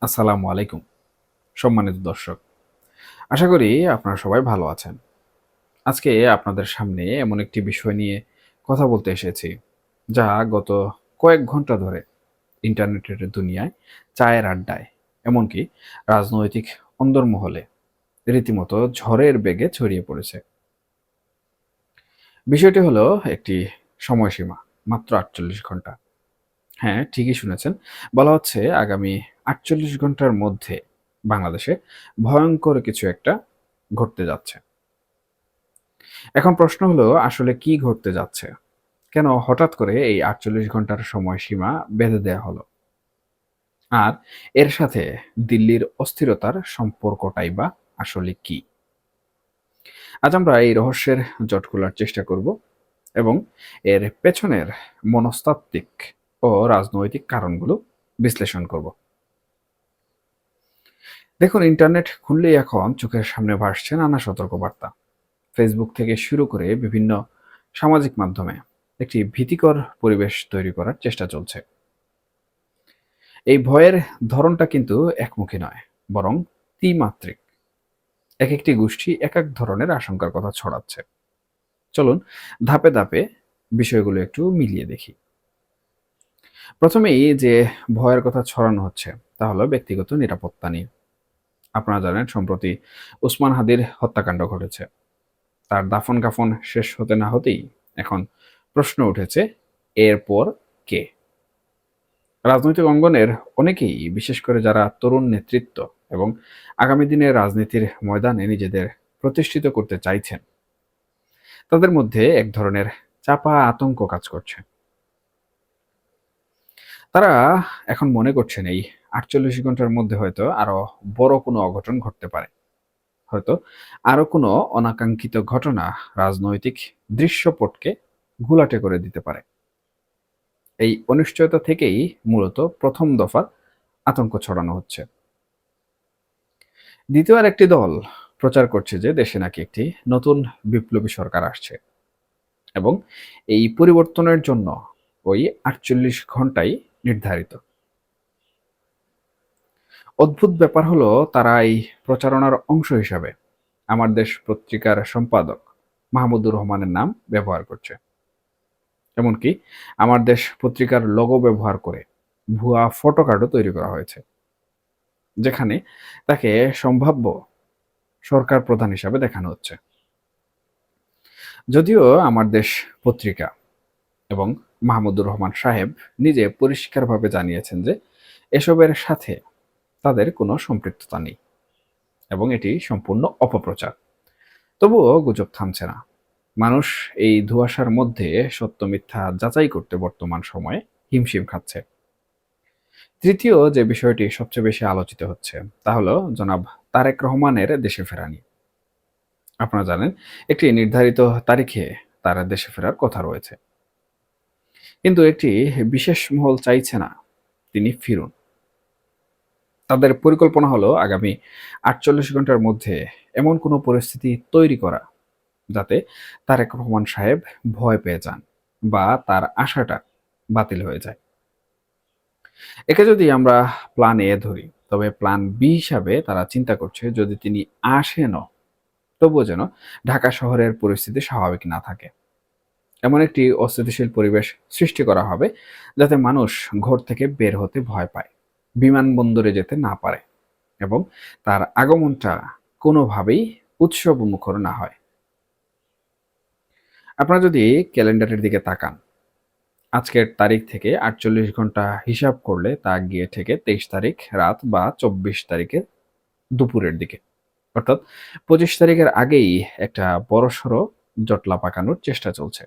আসসালামু আলাইকুম সম্মানিত দর্শক। আশা করি আপনারা সবাই ভালো আছেন। আজকে আপনাদের সামনে এমন একটি বিষয় নিয়ে কথা বলতে এসেছি, যা গত কয়েক ঘন্টা ধরে ইন্টারনেটের দুনিয়ায়, চায়ের আড্ডায়, এমনকি রাজনৈতিক অন্দরমহলে রীতিমতো ঝড়ের বেগে ছড়িয়ে পড়েছে। বিষয়টি হলো একটি সময়সীমা, মাত্র ৪৮ ঘন্টা। হ্যাঁ, ঠিকই শুনেছেন। বলা হচ্ছে আগামী ৪৮ ঘন্টার মধ্যে বাংলাদেশে ভয়ংকর কিছু একটা ঘটতে যাচ্ছে। এখন প্রশ্ন হলো আসলে কি ঘটতে যাচ্ছে? কেন হঠাৎ করে এই ৪৮ ঘন্টার সময়সীমা বেঁধে দেয়া হলো? আর এর সাথে দিল্লির অস্থিরতার সম্পর্কটাই বা আসলে কি? আজ আমরা এই রহস্যের জট খোলার চেষ্টা করব এবং এর পেছনের মনস্তাত্ত্বিক ও রাজনৈতিক কারণগুলো বিশ্লেষণ করব। দেখুন, ইন্টারনেট খুললেই এখন চোখের সামনে ভাসছে নানা সতর্কবার্তা। ফেসবুক থেকে শুরু করে বিভিন্ন সামাজিক মাধ্যমে একটি ভীতিকর পরিবেশ তৈরি করার চেষ্টা চলছে। এই ভয়ের ধরনটা কিন্তু একমুখী নয়, বরং ত্রিমাত্রিক। এক একটি গোষ্ঠী এক এক ধরনের আশঙ্কার কথা ছড়াচ্ছে। চলুন ধাপে ধাপে বিষয়গুলো একটু মিলিয়ে দেখি। প্রথমেই যে ভয়ের কথা ছড়ানো হচ্ছে তা হলো ব্যক্তিগত নিরাপত্তা নিয়ে। আপনারা জানেন সম্প্রতি উসমান হাদির হত্যাকাণ্ড ঘটেছে। তার দাফন কাফন শেষ হতে না হতেই এখন প্রশ্ন উঠেছে, এরপর কে? রাজনৈতিক অঙ্গনের অনেকেই, বিশেষ করে যারা তরুণ নেতৃত্ব এবং আগামী দিনের রাজনীতির ময়দানে নিজেদের প্রতিষ্ঠিত করতে চাইছেন, তাদের মধ্যে এক ধরনের চাপা আতঙ্ক কাজ করছে। তারা এখন মনে করছেন এই ৪৮ ঘন্টার মধ্যে হয়তো আরো বড় কোনো অঘটন ঘটতে পারে। হয়তো আরো কোনো অনাকাঙ্ক্ষিত ঘটনা রাজনৈতিক দৃশ্যপটকে ঘোলাটে করে দিতে পারে। এই অনিশ্চয়তা থেকেই মূলত প্রথম দফার আতঙ্ক ছড়ানো হচ্ছে। দ্বিতীয় আরেকটি দল প্রচার করছে যে দেশে নাকি একটি নতুন বিপ্লবী সরকার আসছে এবং এই পরিবর্তনের জন্য ওই ৪৮ ঘন্টাই নির্ধারিত। অদ্ভুত ব্যাপার হলো, তারা এই প্রচারণার অংশ হিসাবে আমার দেশ পত্রিকার সম্পাদক মাহমুদুর রহমানের নাম ব্যবহার করছে। এমনকি আমার দেশ পত্রিকার লোগো ব্যবহার করে ভুয়া ফটো কার্ডও তৈরি করা হয়েছে, যেখানে তাকে সম্ভাব্য সরকার প্রধান হিসাবে দেখানো হচ্ছে। যদিও আমার দেশ পত্রিকা এবং মাহমুদুর রহমান সাহেব নিজে পরিষ্কারভাবে জানিয়েছেন যে এসবের সাথে তাদের কোনো সম্পৃক্ততা নেই এবং এটি সম্পূর্ণ অপপ্রচার। তবুও গুজব থামছে না। মানুষ এই ধোঁয়াশার মধ্যে সত্য মিথ্যা যাচাই করতে বর্তমান সময়ে হিমশিম খাচ্ছে। তৃতীয় যে বিষয়টি সবচেয়ে বেশি আলোচিত হচ্ছে তা হলো জনাব তারেক রহমানের দেশে ফেরা নিয়ে। আপনারা জানেন একটি নির্ধারিত তারিখে তার দেশে ফেরার কথা রয়েছে, কিন্তু একটি বিশেষ মহল চাইছে না তিনি ফিরুন। তাদের পরিকল্পনা হলো আগামী ৪৮ ঘন্টার মধ্যে এমন কোনো পরিস্থিতি তৈরি করা যাতে তারেক রহমান সাহেব ভয় পেয়ে যান বা তার আশাটা বাতিল হয়ে যায়। একে যদি আমরা প্ল্যান এ ধরি, তবে প্ল্যান বি হিসাবে তারা চিন্তা করছে যদি তিনি আসেনও, তবুও যেন ঢাকা শহরের পরিস্থিতি স্বাভাবিক না থাকে। এমন একটি অস্থিতিশীল পরিবেশ সৃষ্টি করা হবে যাতে মানুষ ঘর থেকে বের হতে ভয় পায়, বিমানবন্দরে যেতে না পারে এবং তার আগমনটা কোনোভাবেই উৎসবমুখর না হয়। আপনারা যদি ক্যালেন্ডারের দিকে তাকান, আজকের তারিখ থেকে ৪৮ ঘন্টা হিসাব করলে তা গিয়ে থেকে ২৩ তারিখ রাত বা ২৪ তারিখের দুপুরের দিকে। অর্থাৎ ২৫ তারিখের আগেই একটা বড়সড় জটলা পাকানোর চেষ্টা চলছে।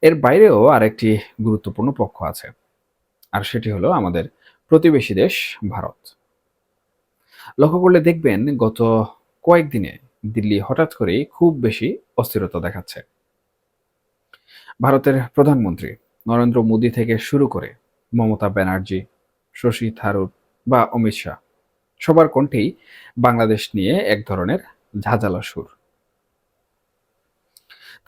এর বাইরেও আরেকটি গুরুত্বপূর্ণ পক্ষ আছে, আর সেটি হলো আমাদের প্রতিবেশী দেশ ভারত। লক্ষ্য করলে দেখবেন গত কয়েকদিনে দিল্লি হঠাৎ করেই খুব বেশি অস্থিরতা দেখাচ্ছে। ভারতের প্রধানমন্ত্রী নরেন্দ্র মোদী থেকে শুরু করে মমতা ব্যানার্জি, শশী থারুর বা অমিত শাহ, সবার কণ্ঠেই বাংলাদেশ নিয়ে এক ধরনের ঝাঁঝালো সুর।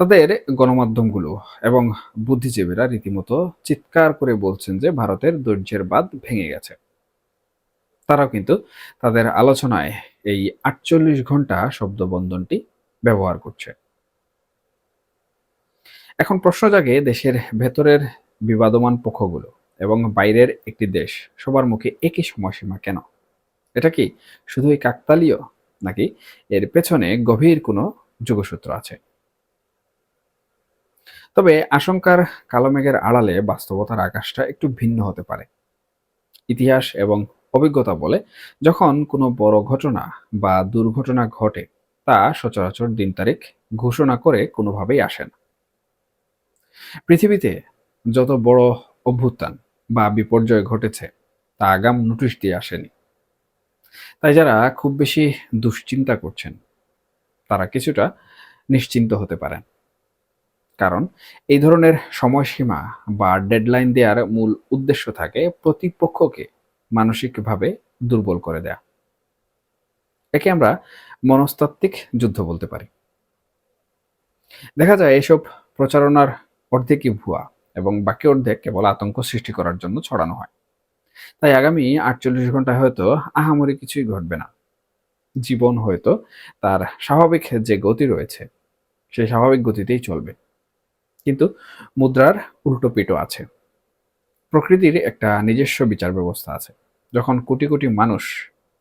তাদের গণমাধ্যমগুলো এবং বুদ্ধিজীবীরা রীতিমতো চিৎকার করে বলছেন যে ভারতের ধৈর্যের বাঁধ ভেঙে গেছে। তারাও কিন্তু তাদের আলোচনায় এই ৪৮ ঘন্টা শব্দবন্ধনটি ব্যবহার করছে। এখন প্রশ্ন জাগে দেশের ভেতরের বিবাদমান পক্ষগুলো এবং বাইরের একটি দেশ সবার মুখে একই সময়সীমা কেন? এটা কি শুধুই কাকতালীয়, নাকি এর পেছনে গভীর কোনো যোগসূত্র আছে? তবে আশঙ্কার কালো মেঘের আড়ালে বাস্তবতার আকাশটা একটু ভিন্ন হতে পারে। ইতিহাস এবং অভিজ্ঞতা বলে, যখন কোনো বড় ঘটনা বা দুর্ঘটনা ঘটে, তা সচরাচর দিন তারিখ ঘোষণা করে কোনোভাবেই আসে না। পৃথিবীতে যত বড় অভ্যুত্থান বা বিপর্যয় ঘটেছে, তা আগাম নোটিশ দিয়ে আসেনি। তাই যারা খুব বেশি দুশ্চিন্তা করছেন, তারা কিছুটা নিশ্চিন্ত হতে পারেন। কারণ এই ধরনের সময়সীমা বা ডেডলাইন দেওয়ার মূল উদ্দেশ্য থাকে প্রতিপক্ষকে মানসিকভাবে দুর্বল করে দেয়া। একে আমরা মনস্তাত্ত্বিক যুদ্ধ বলতে পারি। দেখা যায় এসব প্রচারণার অর্ধেকই ভুয়া এবং বাকি অর্ধেক কেবল আতঙ্ক সৃষ্টি করার জন্য ছড়ানো হয়। তাই আগামী ৪৮ ঘন্টায় হয়তো আহামরি কিছুই ঘটবে না। জীবন হয়তো তার স্বাভাবিক যে গতি রয়েছে, সেই স্বাভাবিক গতিতেই চলবে। কিন্তু মুদ্রার উল্টো পিঠও আছে। প্রকৃতির একটা নিজস্ব বিচার ব্যবস্থা আছে। যখন কোটি কোটি মানুষ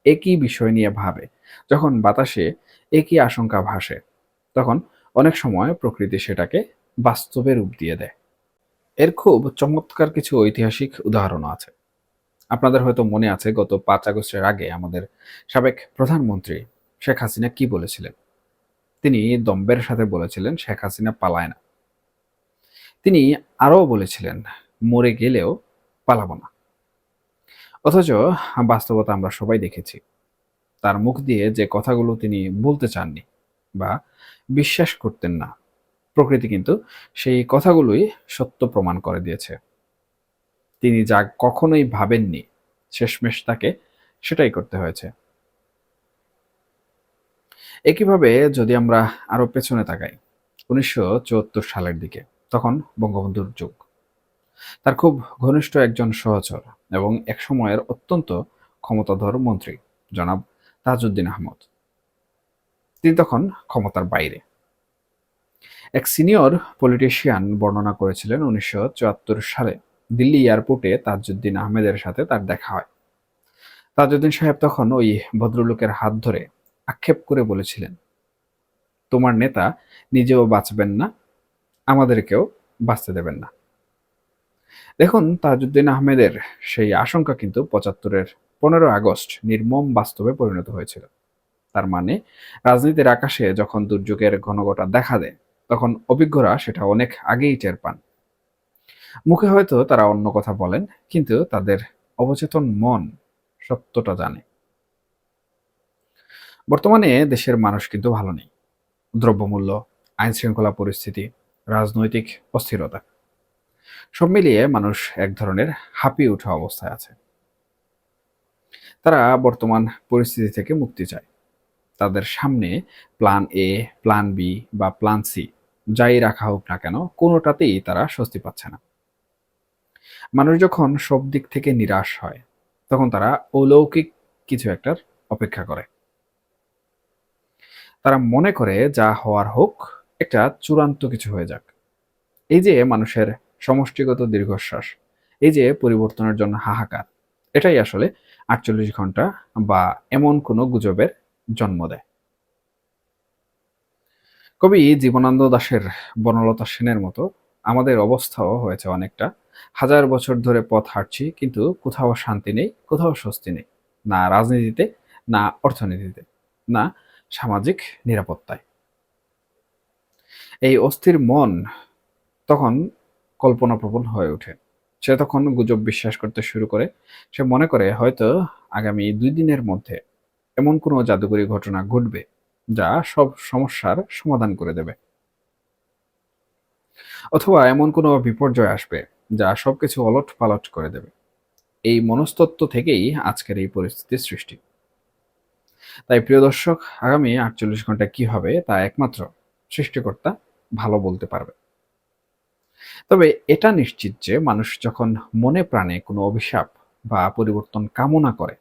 একই বিষয় নিয়ে ভাবে, যখন বাতাসে একই আশঙ্কা ভাসে, তখন অনেক সময় প্রকৃতি সেটাকে বাস্তবে রূপ দিয়ে দেয়। এর খুব চমৎকার কিছু ঐতিহাসিক উদাহরণও আছে। আপনাদের হয়তো মনে আছে, গত ৫ আগস্টের আগে আমাদের সাবেক প্রধানমন্ত্রী শেখ হাসিনা কি বলেছিলেন? তিনি দম্ভের সাথে বলেছিলেন শেখ হাসিনা পালায় না। তিনি আরও বলেছিলেন মরে গেলেও পালাবো না। অথচ বাস্তবতা আমরা সবাই দেখেছি, তার মুখ দিয়ে যে কথাগুলো তিনি বলতে চাননি বা বিশ্বাস করতেন না, প্রকৃতি কিন্তু সেই কথাগুলোই সত্য প্রমাণ করে দিয়েছে। তিনি যা কখনোই ভাবেননি, শেষমেশ তাকে সেটাই করতে হয়েছে। একইভাবে যদি আমরা আরো পেছনে তাকাই, ১৯৭৪ সালের দিকে, তখন বঙ্গবন্ধুর যুগ। তার খুব ঘনিষ্ঠ একজন সহচর এবং এক সময়ের অত্যন্ত ক্ষমতাধর মন্ত্রী জনাব তাজউদ্দিন আহমদ, তিনি তখন ক্ষমতার বাইরে। এক সিনিয়র পলিটিশিয়ান বর্ণনা করেছিলেন ১৯৭৪ সালে দিল্লি এয়ারপোর্টে তাজউদ্দিন আহমেদের সাথে তার দেখা হয়। তাজউদ্দিন সাহেব তখন ওই ভদ্রলোকের হাত ধরে আক্ষেপ করে বলেছিলেন, তোমার নেতা নিজেও বাঁচবেন না, আমাদেরকেও বাঁচতে দেবেন না। দেখুন, তাজউদ্দিন আহমেদের সেই আশঙ্কা কিন্তু ৭৫-এর ১৫ আগস্ট নির্মম বাস্তবে পরিণত হয়েছিল। তার মানে রাজনীতির আকাশে যখন দুর্যোগের ঘনঘটা দেখা দেয়, তখন অভিজ্ঞরা সেটা অনেক আগেই টের পান। মুখে হয়তো তারা অন্য কথা বলেন, কিন্তু তাদের অবচেতন মন সত্যটা জানে। বর্তমানে দেশের মানুষ কিন্তু ভালো নেই। দ্রব্যমূল্য, আইন শৃঙ্খলা পরিস্থিতি, রাজনৈতিক অস্থিরতা, সব মিলিয়ে মানুষ এক ধরনের হাঁপিয়ে ওঠা অবস্থায় আছে। তারা বর্তমান পরিস্থিতি থেকে মুক্তি চায়। তাদের সামনে প্ল্যান এ, প্ল্যান বি বা প্ল্যান সি যাই রাখা হোক না কেন, কোনোটাতেই তারা স্বস্তি পাচ্ছে না। মানুষ যখন সব দিক থেকে নিরাশ হয়, তখন তারা অলৌকিক কিছু একটার অপেক্ষা করে। তারা মনে করে যা হওয়ার হোক, একটা চূড়ান্ত কিছু হয়ে যাক। এই যে মানুষের সমষ্টিগত দীর্ঘশ্বাস, এই যে পরিবর্তনের জন্য হাহাকার, এটাই আসলে ৪৮ ঘন্টা বা এমন কোনো গুজবের জন্ম দেয়। কবি জীবনানন্দ দাশের বনলতা সেনের মতো আমাদের অবস্থাও হয়েছে অনেকটা। হাজার বছর ধরে পথ হাঁটছি, কিন্তু কোথাও শান্তি নেই, কোথাও স্বস্তি নেই। না রাজনীতিতে, না অর্থনীতিতে, না সামাজিক নিরাপত্তায়। এই অস্থির মন তখন কল্পনাপ্রবণ হয়ে ওঠে। সে তখন গুজব বিশ্বাস করতে শুরু করে। সে মনে করে হয়তো আগামী ২ দিনের মধ্যে এমন কোনো জাদুকরী ঘটনা ঘটবে যা সব সমস্যার সমাধান করে দেবে। অথবা এমন কোনো বিপর্যয় আসবে যা সবকিছু ওলটপালট করে দেবে। এই মনস্তত্ত্ব থেকেই আজকের এই পরিস্থিতির সৃষ্টি। তাই প্রিয় দর্শক, আগামী ৪৮ ঘন্টায় কি হবে তা একমাত্র সৃষ্টিকর্তা ভালো বলতে পারবে। তবে এটা নিশ্চিত যে মানুষ যখন মনে প্রাণে কোনো অভিশাপ বা পরিবর্তন কামনা করে,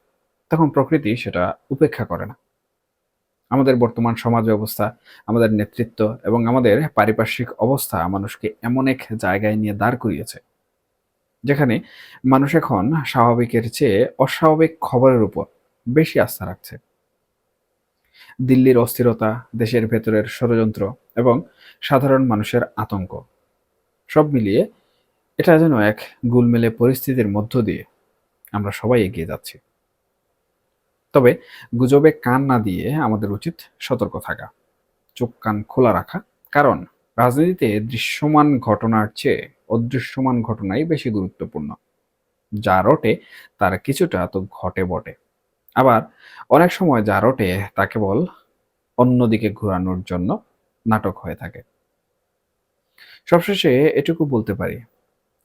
তখন প্রকৃতি সেটা উপেক্ষা করে না। আমাদের বর্তমান সমাজ ব্যবস্থা, আমাদের নেতৃত্ব এবং আমাদের পারিপার্শ্বিক অবস্থা মানুষকে এমন এক জায়গায় নিয়ে দাঁড় করিয়েছে, যেখানে মানুষ এখন স্বাভাবিকের চেয়ে অস্বাভাবিক খবরের উপর বেশি আস্থা রাখছে। দিল্লির অস্থিরতা, দেশের ভেতরের ষড়যন্ত্র এবং সাধারণ মানুষের আতঙ্ক, সব মিলিয়ে এটা যেন এক গুলমেলে পরিস্থিতির মধ্য দিয়ে আমরা সবাই এগিয়ে যাচ্ছি। তবে গুজবে কান না দিয়ে আমাদের উচিত সতর্ক থাকা, চোখ কান খোলা রাখা। কারণ রাজনীতিতে দৃশ্যমান ঘটনার চেয়ে অদৃশ্যমান ঘটনাই বেশি গুরুত্বপূর্ণ। যা রটে তার কিছুটা তো ঘটে বটে, আবার অনেক সময় যা রটে তা কেবল অন্যদিকে ঘোরানোর জন্য নাটক হয়ে থাকে। সবশেষে এটুকু বলতে পারি,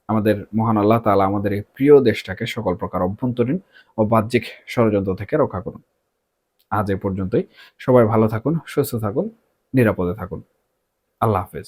আমাদের মহান আল্লাহ তাআলা আমাদের এই প্রিয় দেশটাকে সকল প্রকার অভ্যন্তরীণ ও বাহ্যিক ষড়যন্ত্র থেকে রক্ষা করুন। আজ এ পর্যন্তই। সবাই ভালো থাকুন, সুস্থ থাকুন, নিরাপদে থাকুন। আল্লাহ হাফেজ।